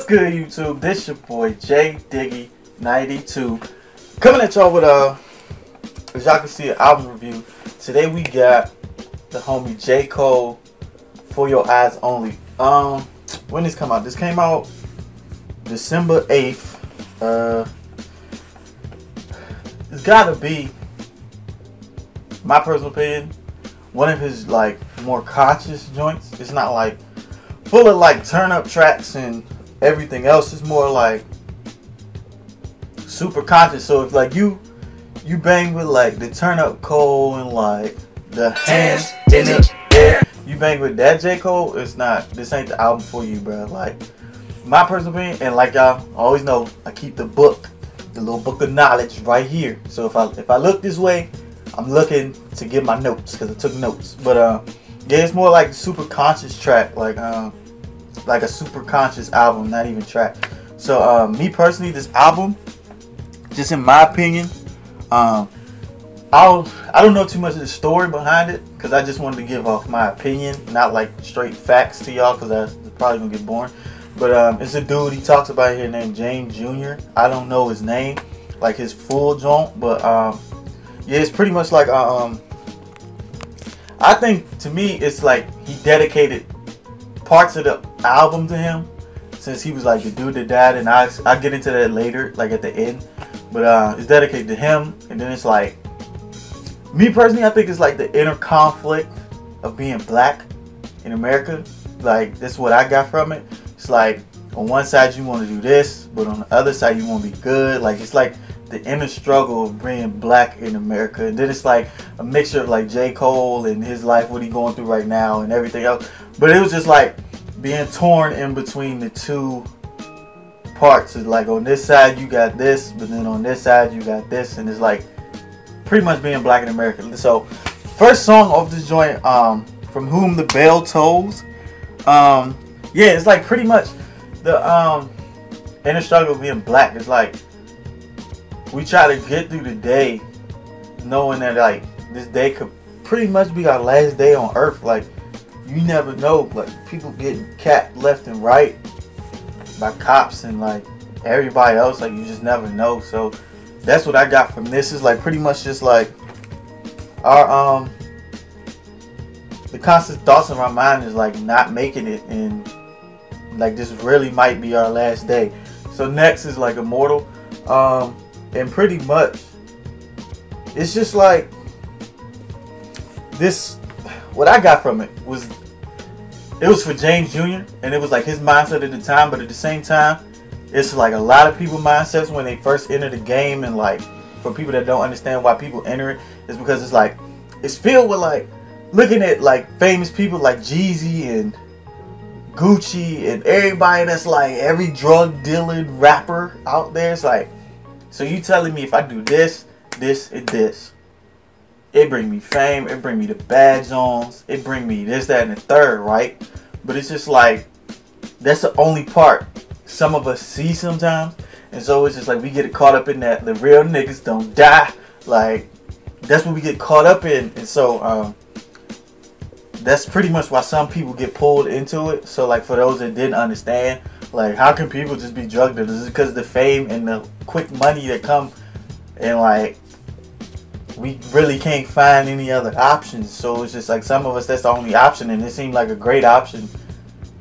What's good, YouTube? This your boy J Diggy 92 coming at y'all with as y'all can see, an album review. Today we got the homie J. Cole, For Your Eyes Only. When this come out? This came out December 8th. It's gotta be, my personal opinion, one of his like more conscious joints. It's not like full of like turn up tracks and everything else. Is more like super conscious. So if like you bang with like the turn up Cole and like the hands in the air, you bang with that J. Cole, it's not, this ain't the album for you, bro. Like, my personal opinion, and like y'all always know, I keep the book, the little book of knowledge right here. So if I look this way, I'm looking to get my notes because I took notes. But yeah, it's more like a super conscious track, like a super conscious album, not even track. So me personally, this album, just in my opinion, I don't know too much of the story behind it because I just wanted to give off my opinion, not like straight facts to y'all because that's probably gonna get boring. But it's a dude, he talks about here named James Jr. I don't know his name, like his full joint, but yeah, it's pretty much like I think to me it's like he dedicated parts of the album to him, since he was like the dude that died, and I get into that later, like at the end. But it's dedicated to him, and then it's like, me personally, I think it's like the inner conflict of being black in America. Like, that's what I got from it. It's like, on one side you want to do this, but on the other side you want to be good. Like, it's like the inner struggle of being black in America. And then it's like a mixture of like J. Cole and his life, what he going through right now and everything else. But it was just like being torn in between the two parts. It's like on this side you got this, but then on this side you got this, and it's like pretty much being black in America. So first song off this joint, From Whom the Bell Tolls. Yeah, it's like pretty much the inner struggle of being black. It's like we try to get through the day knowing that like this day could pretty much be our last day on earth. Like, you never know, like people getting capped left and right by cops and like everybody else. Like, you just never know. So that's what I got from this. Is like pretty much just like our the constant thoughts in my mind is like not making it, and like this really might be our last day. So next is like Immortal, and pretty much it's just like this. What I got from it was for James Jr. and it was like his mindset at the time, but at the same time it's like a lot of people mindsets when they first enter the game. And like for people that don't understand why people enter it, is because it's like it's filled with like looking at like famous people like Jeezy and Gucci and everybody that's like every drug dealer rapper out there. It's like, so you telling me if I do this, this, and this, it bring me fame, it bring me the badge ons, it bring me this, that, and the third, right? But it's just like, that's the only part some of us see sometimes. And so it's just like we get caught up in that the real niggas don't die. Like, that's what we get caught up in. And so that's pretty much why some people get pulled into it. So like for those that didn't understand, like how can people just be drug dealers? It's because of the fame and the quick money that come, and like we really can't find any other options. So it's just like some of us, that's the only option, and it seemed like a great option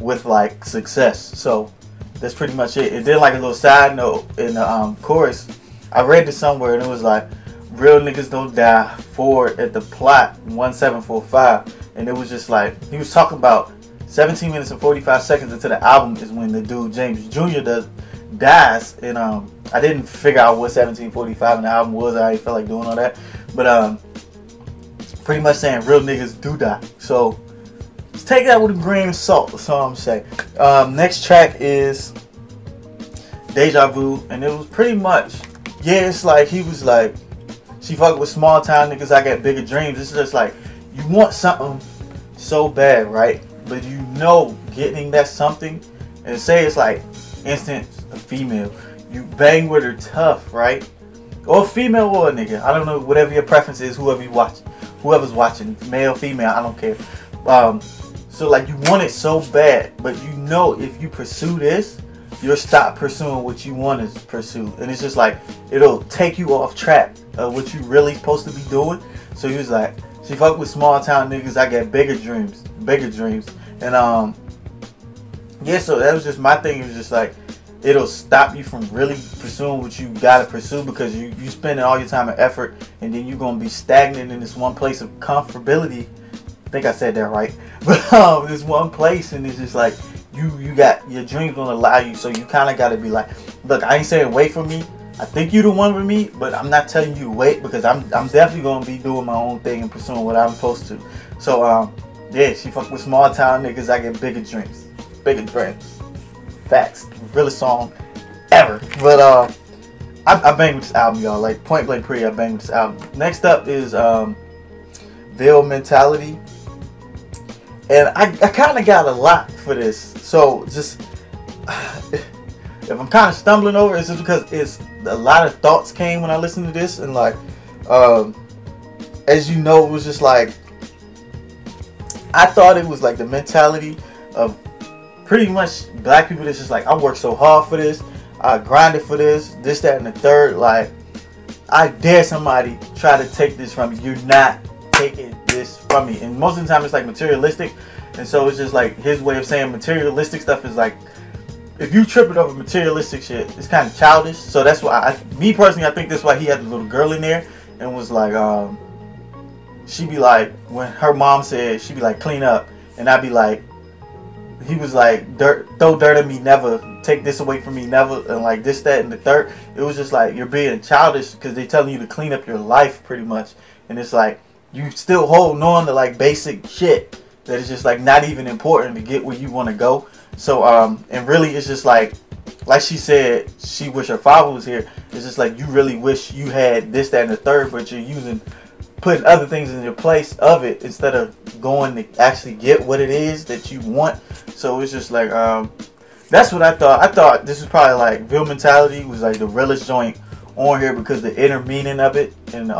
with like success. So that's pretty much it. And then like a little side note in the chorus, I read this somewhere and it was like, real niggas don't die, forward at the plot 1745. And it was just like, he was talking about 17 minutes and 45 seconds into the album is when the dude James Jr. dies. And I didn't figure out what 1745 in the album was. I felt like doing all that. But pretty much saying real niggas do die. So just take that with a grain of salt. That's all I'm saying. Next track is Deja Vu. And it was pretty much, yeah, it's like he was like, she fuck with small town niggas, I got bigger dreams. It's just like, you want something so bad, right? But you know getting that something, and say it's like instance a female, you bang with her tough, right? Or a female or a nigga, I don't know, whatever your preference is, whoever's watching, male, female, I don't care. So like you want it so bad, but you know if you pursue this, you'll stop pursuing what you want to pursue. And it's just like, it'll take you off track of what you really supposed to be doing. So he was like, she fuck with small town niggas, I got bigger dreams. And yeah, so that was just my thing. It was just like, it'll stop you from really pursuing what you gotta pursue, because you spending all your time and effort, and then you're gonna be stagnant in this one place of comfortability. I think I said that right. But this one place, and it's just like, you got your dreams gonna allow you. So you kind of gotta be like, look, I ain't saying wait for me. I think you the one for me, but I'm not telling you to wait, because I'm definitely gonna be doing my own thing and pursuing what I'm supposed to. So yeah, she fuck with small town niggas, I get bigger dreams. Bigger dreams. Facts. Realest song ever. But I bang with this album, y'all. Like, point blank period, I bang with this album. Next up is Ville Mentality. And I kind of got a lot for this. So just if I'm kind of stumbling over, it's just because it's a lot of thoughts came when I listened to this. And like, as you know, it was just like, I thought it was like the mentality of pretty much black people that's just like, I worked so hard for this, I grinded for this, that, and the third. Like, I dare somebody try to take this from me. You're not taking this from me. And most of the time it's like materialistic. And so it's just like his way of saying materialistic stuff is like, if you trip it over materialistic shit, it's kind of childish. So that's why me personally, I think that's why he had the little girl in there and was like, she'd be like, when her mom said, she'd be like, clean up. And I'd be like, he was like, throw dirt at me, never. Take this away from me, never. And like this, that, and the third. It was just like, you're being childish because they're telling you to clean up your life pretty much. And it's like, you still holding on to like basic shit that is just like not even important to get where you want to go. So, and really it's just like she said, she wish her father was here. It's just like, you really wish you had this, that, and the third, but you're putting other things in your place of it instead of going to actually get what it is that you want. So it's just like, that's what I thought. I thought this was probably like Ville Mentality was like the realest joint on here because the inner meaning of it and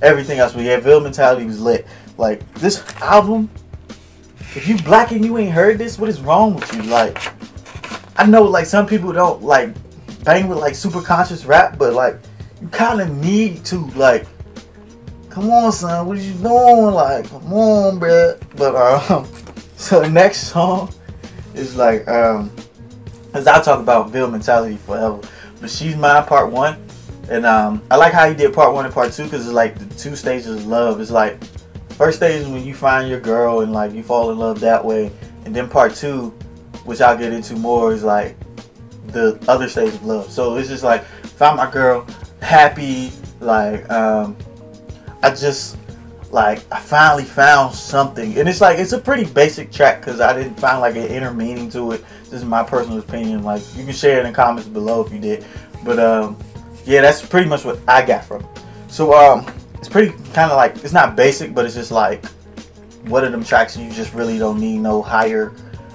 everything else. But yeah, Ville Mentality was lit. Like, this album, if you black and you ain't heard this, what is wrong with you? Like, I know like some people don't like bang with like super conscious rap, but like you kind of need to, like, come on, son, what are you doing? Like, come on, bruh. But so the next song is like, cause I'll talk about Ville Mentality forever, but She's Mine Part 1. And I like how he did Part 1 and Part 2, because it's like the two stages of love. It's like, first stage is when you find your girl and like you fall in love that way, and then Part 2, which I'll get into more, is like the other stage of love. So it's just like, found my girl, happy, like I finally found something. And it's like, it's a pretty basic track because I didn't find like an inner meaning to it. This is my personal opinion. Like, you can share it in the comments below if you did. But yeah, that's pretty much what I got from it. So it's pretty kind of like, it's not basic, but it's just like one of them tracks you just really don't need no higher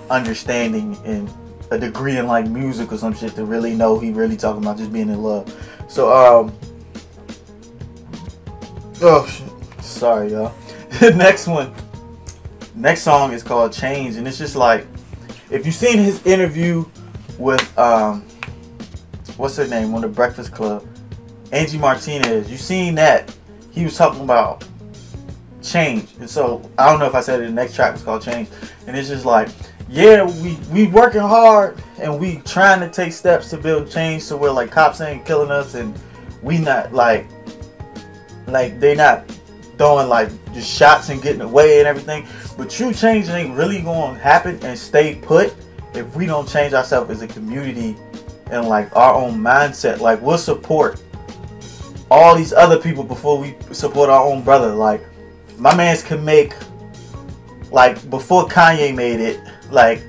understanding and a degree in like music or some shit to really know he really talking about just being in love. So oh shit. Sorry, y'all. Next song is called Change, and it's just like, if you've seen his interview with what's her name on the Breakfast Club, Angie Martinez, you seen that he was talking about change. And so I don't know if I said it, the next track was called Change, and it's just like, yeah, we working hard and we trying to take steps to build change, so we're like, cops ain't killing us and we not like they not throwing like just shots and getting away and everything. But true change ain't really going to happen and stay put if we don't change ourselves as a community and like our own mindset. Like, we'll support all these other people before we support our own brother. Like, my mans can make, like, before Kanye made it, like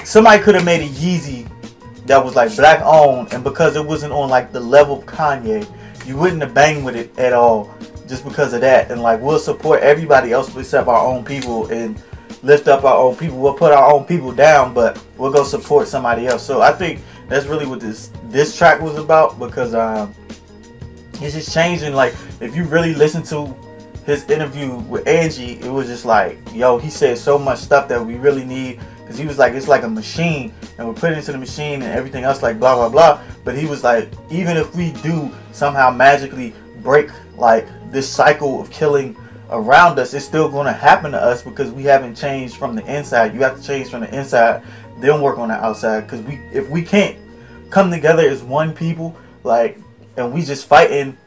somebody could have made a Yeezy that was like black owned, and because it wasn't on like the level of Kanye, you wouldn't have banged with it at all just because of that. And like, we'll support everybody else except our own people and lift up our own people. We'll put our own people down, but we'll go support somebody else. So I think that's really what this track was about, because it's just changing. Like, if you really listen to his interview with Angie, it was just like, yo, he said so much stuff that we really need because he was like, it's like a machine, and we're putting it into the machine and everything else, like blah blah blah. But he was like, even if we do somehow magically break like this cycle of killing around us, it's still going to happen to us because we haven't changed from the inside. You have to change from the inside, then work on the outside. Because if we can't come together as one people, like, and we just fighting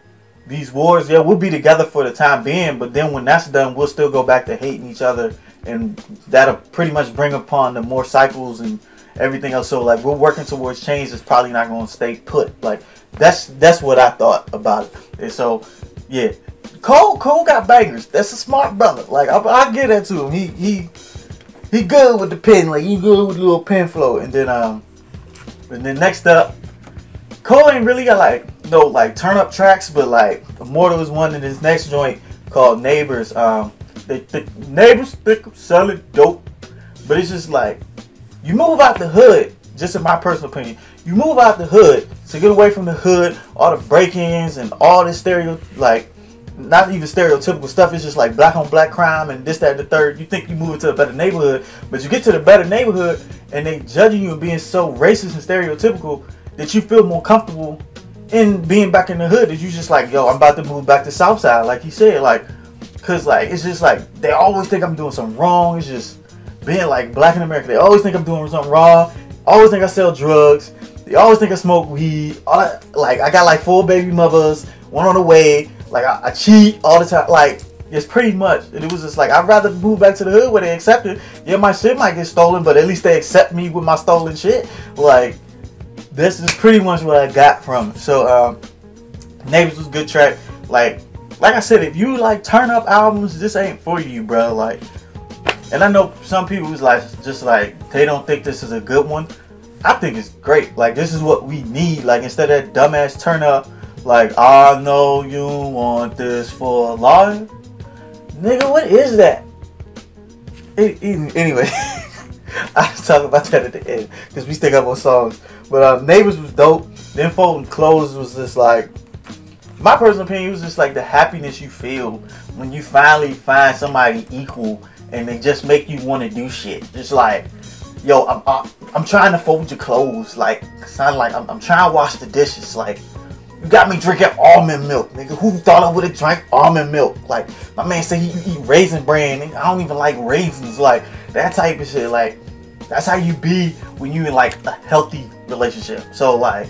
these wars, yeah, we'll be together for the time being, but then when that's done, we'll still go back to hating each other, and that'll pretty much bring upon the more cycles and everything else. So like, we're working towards change that's probably not going to stay put. Like, that's what I thought about it. And so yeah, Cole got bangers. That's a smart brother. Like, I get that to him. He good with the pen. Like, he good with the little pen flow. And then next up, Cole ain't really got like no like turn up tracks, but like Immortal is one in his next joint called Neighbors. Neighbors think I'm selling dope, but it's just like, you move out the hood. Just in my personal opinion, you move out the hood to get away from the hood, all the break-ins and all this not even stereotypical stuff. It's just like black on black crime and this, that, and the third. You think you move into a better neighborhood, but you get to the better neighborhood and they judging you and being so racist and stereotypical that you feel more comfortable in being back in the hood. That you just like, yo, I'm about to move back to Southside, like he said, like, cause like it's just like they always think I'm doing something wrong. It's just being like black in America. They always think I'm doing something wrong. Always think I sell drugs. They always think I smoke weed. Like, I got like 4 baby mothers, 1 on the way. Like, I cheat all the time. Like, it's pretty much. And it was just like, I'd rather move back to the hood where they accept it. Yeah, my shit might get stolen, but at least they accept me with my stolen shit. Like, this is pretty much what I got from it. So, Neighbors was a good track. Like I said, if you like turn up albums, this ain't for you, bro. Like, and I know some people was like, just like, they don't think this is a good one. I think it's great. Like, this is what we need. Like, instead of that dumbass turn up, like, I know you want this for life. Nigga, what is that? Anyway, I'll talk about that at the end, because we still got more songs. But Neighbors was dope. Then Folding Clothes was just like, my personal opinion, was just like the happiness you feel when you finally find somebody equal and they just make you want to do shit. Just like, yo, I'm trying to fold your clothes. Like, I'm trying to wash the dishes. Like, you got me drinking almond milk, nigga. Who thought I would have drank almond milk? Like, my man said he eat raisin bran. Nigga, I don't even like raisins. Like, that type of shit. Like, that's how you be when you in like a healthy relationship. So like,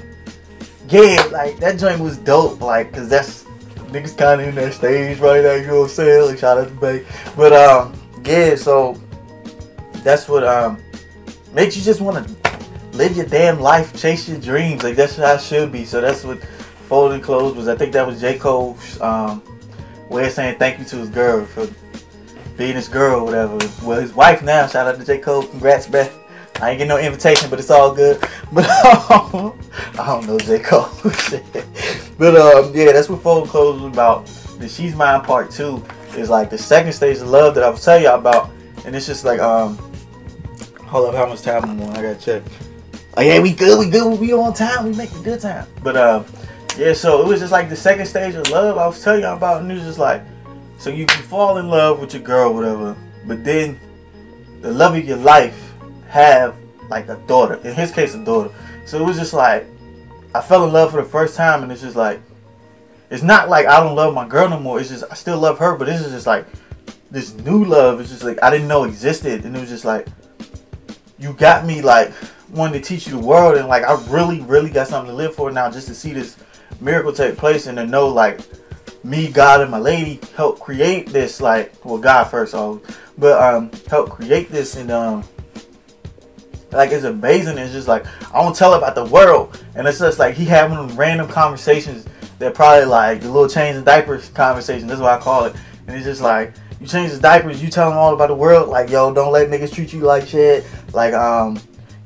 yeah, like that joint was dope. Like, cause that's niggas kind of in that stage right now. You know what I'm saying? Like, shout out to Bay. But yeah. So that's what makes you just want to live your damn life, chase your dreams. Like, that's how it should be. So that's what Folding Clothes was. I think that was J. Cole's way of saying thank you to his girl for being his girl or whatever. Well, his wife now. Shout out to J. Cole. Congrats, Beth. I ain't getting no invitation, but it's all good. But I don't know J. Cole. But yeah, that's what Folding Clothes was about. The She's Mine Part 2 is like the second stage of love that I was telling y'all about. And it's just like, hold up, how much time I'm on? I gotta check. Oh yeah, we good, we on time, we make a good time. But yeah, so it was just like the second stage of love I was telling y'all about, and it was just like, so you can fall in love with your girl, whatever, but then the love of your life have like a daughter. In his case, a daughter. So it was just like, I fell in love for the first time, and it's just like, it's not like I don't love my girl no more. It's just I still love her, but this is just like this new love. It's just like I didn't know existed, and it was just like, you got me like wanting to teach you the world, and like I really got something to live for now, just to see this miracle take place and to know like me, God, and my lady helped create this. Like, well, God first, but helped create this, and like it's amazing. It's just like I won't tell about the world, and it's just like he had one of them random conversations that probably like the little change in diapers conversation. That's what I call it. And it's just like, you change his diapers, you tell him all about the world. Like, yo, don't let niggas treat you like shit. Like,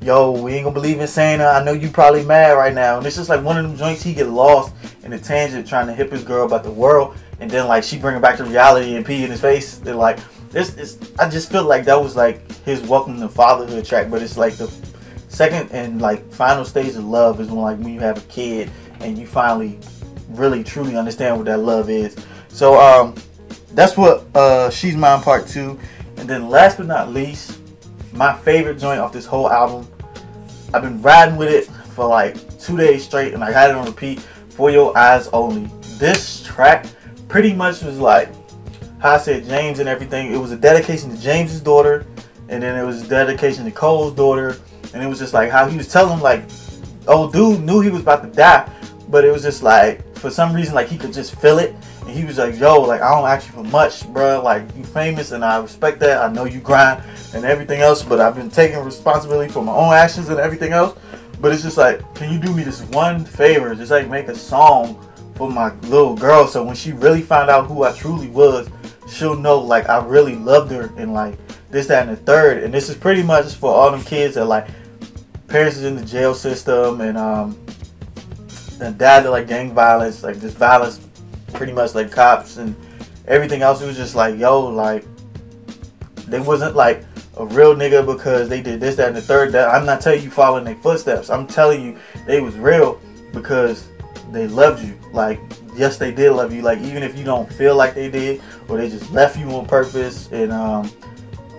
yo, we ain't gonna believe in Santa. I know you probably mad right now. And it's just like one of them joints he get lost in a tangent trying to hip his girl about the world, and then like she bring him back to reality and pee in his face. And like I just feel like that was like his welcome to fatherhood track. But it's like the second and like final stage of love is when you have a kid and you finally really truly understand what that love is. So that's what She's Mine Part 2. And then last but not least, my favorite joint off this whole album. I've been riding with it for like 2 days straight, and I had it on repeat. For Your Eyes Only. This track pretty much was like how I said James and everything. It was a dedication to James's daughter, and then it was a dedication to Cole's daughter, and it was just like how he was telling, like, old dude knew he was about to die, but it was just like for some reason like he could just feel it, and he was like, yo, like, I don't ask you for much, bro, like, you famous and I respect that, I know you grind and everything else, but I've been taking responsibility for my own actions and everything else. But it's just like, can you do me this one favor? Just like make a song for my little girl, so when she really find out who I truly was, she'll know like I really loved her, and like this, that, and the third. And this is pretty much for all them kids that like parents is in the jail system, and died to like gang violence, like this violence, pretty much like cops and everything else. It was just like, yo, like they wasn't like a real nigga because they did this, that, and the third. That I'm not telling you following their footsteps. I'm telling you they was real because they loved you. Like, yes, they did love you. Like, even if you don't feel like they did, or they just left you on purpose, and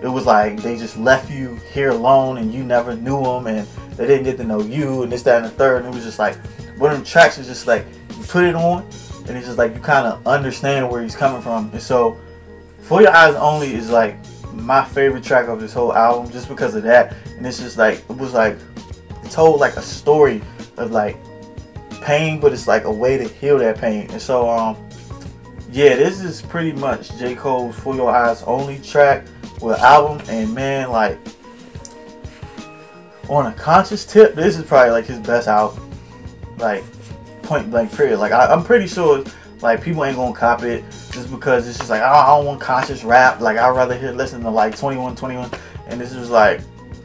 it was like they just left you here alone, and you never knew them, and they didn't get to know you, and this, that, and the third. And it was just like one of them tracks is just like you put it on, and it's just like you kind of understand where he's coming from. And so, For Your Eyes Only is like my favorite track of this whole album, just because of that. And it's just like, it was like, it told like a story of like pain, but it's like a way to heal that pain. And so yeah, this is pretty much J. Cole's For Your Eyes Only track with album. And man, like, on a conscious tip, this is probably like his best album, like point blank period. Like I'm pretty sure like people ain't gonna cop it just because it's just like, I don't want conscious rap. Like, I'd rather listen to like 21. And this is like,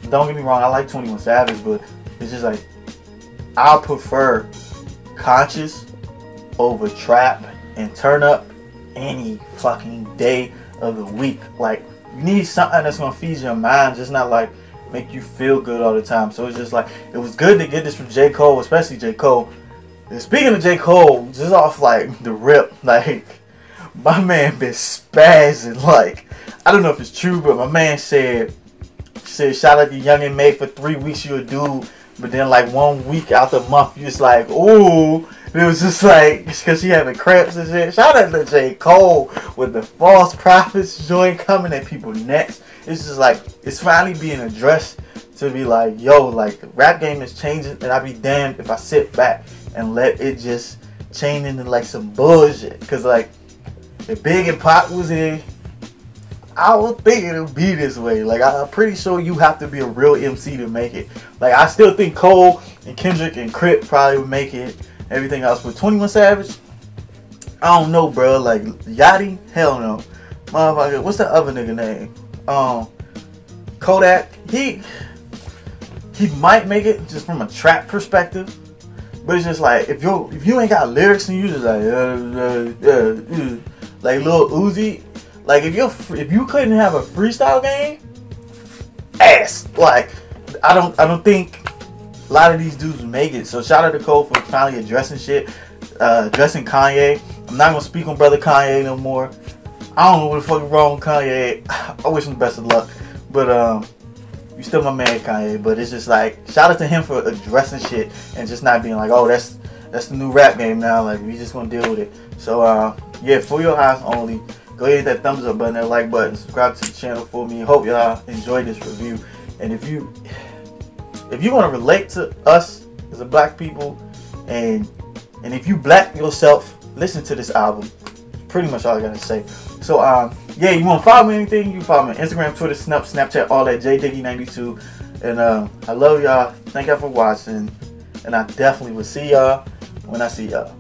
don't get me wrong, I like 21 Savage, but it's just like I prefer conscious over trap and turn up any fucking day of the week. Like, you need something that's gonna feed your mind, just not like make you feel good all the time. So it's just like, it was good to get this from J. Cole, especially J. Cole. And speaking of J. Cole, just off like the rip, like my man been spazzing. Like, I don't know if it's true, but my man said shout out to Youngin May, for 3 weeks you a dude, but then like 1 week out the month you just like, ooh. It was just like, because she having cramps and shit. Shout out to J. Cole with the false prophets joint coming at people next. It's just like, it's finally being addressed to be like, yo, like the rap game is changing, and I'd be damned if I sit back and let it just change into like some bullshit. Cause like, if Big and Pop was in, I would think it would be this way. Like, I'm pretty sure you have to be a real MC to make it. Like, I still think Cole and Kendrick and Crip probably would make it. Everything else with 21 Savage, I don't know, bro. Like Yachty, hell no. Motherfucker, what's the other nigga name? Kodak. He might make it just from a trap perspective, but it's just like, if you ain't got lyrics and you just like like Lil Uzi, like if you couldn't have a freestyle game, ass. Like, I don't think a lot of these dudes make it. So shout out to Cole for finally addressing shit, addressing Kanye. I'm not gonna speak on brother Kanye no more. I don't know what the fuck is wrong with Kanye. I wish him the best of luck, but you still my man, Kanye. But it's just like, shout out to him for addressing shit and just not being like, oh, that's the new rap game now. Like, we just gonna deal with it. So yeah, For Your Eyes Only. Go ahead and hit that thumbs up button, that like button, subscribe to the channel for me. Hope y'all enjoyed this review. And if you want to relate to us as a black people, and if you black yourself, listen to this album. Pretty much all I gotta say. So yeah, you want to follow me anything, you can follow me on Instagram, Twitter, Snapchat, all that, JDiggy92. And I love y'all. Thank y'all for watching, and I definitely will see y'all when I see y'all.